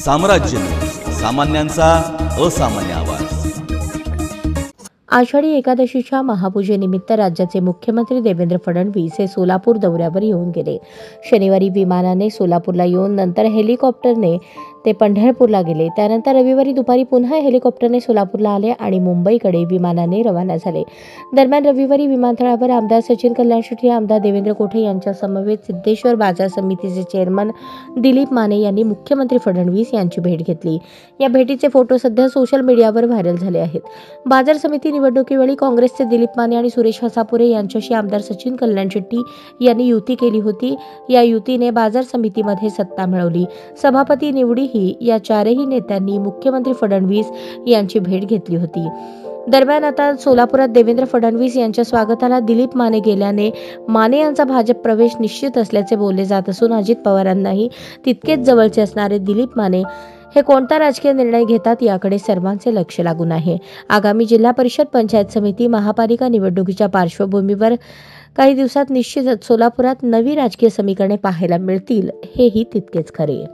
साम्राज्य सामान्यांचा असामान्य आवाज। आषाढी एकादशीच्या महापूजेनिमित्त राज्याचे मुख्यमंत्री देवेंद्र फडणवीस हे सोलापूर दौऱ्यावर येऊन गेले। शनिवारी विमानाने सोलापूरला येऊन नंतर हेलिकॉप्टरने ते पंढरपूरला गेले। त्यानंतर रविवारी दुपारी पुन्हा हेलिकॉप्टरने सोलापूरला आले आणि मुंबईकडे विमानाने रवाना झाले। दरम्यान रविवारी विमानतळावर आमदार सचिन कल्याण शेट्टी, आमदार देवेंद्र कोठे यांच्या समवेत सिद्धेश्वर बाजार समितीचे चेअरमन दिलीप माने यांनी मुख्यमंत्री फडणवीस यांची भेट घेतली। या भेटीचे फोटो सध्या सोशल मीडियावर व्हायरल झाले आहेत। बाजार समिती निवडणुकीवेळी काँग्रेसचे दिलीप माने आणि सुरेश हसापुरे यांच्याशी आमदार सचिन कल्याण शेट्टी यांनी युती केली होती। या युतीने बाजार समितीमध्ये सत्ता मिळवली। सभापती निवडीही या चारही नेत्यांनी मुख्यमंत्री फडणवीस यांची भेट घेतली होती। दरम्यान आता सोलापुरात देवेंद्र फडणवीस यांच्या स्वागताला दिलीप माने गेल्याने माने यांचा भाजप प्रवेश निश्चित असल्याचे बोलले जात असून अजित पवारांनाही तितकेच जवळचे असणारे दिलीप माने हे कोणता राजकीय निर्णय घेतात याकडे सर्वांचे लक्ष लागून आहे। आगामी जिल्हा परिषद, पंचायत समिती, महापालिका निवडणुकीच्या पार्श्वभूमीवर काही दिवसात निश्चितच सोलापुरात नवी राजकीय समीकरणे पाहायला मिळतील, हेही तितकेच खरे।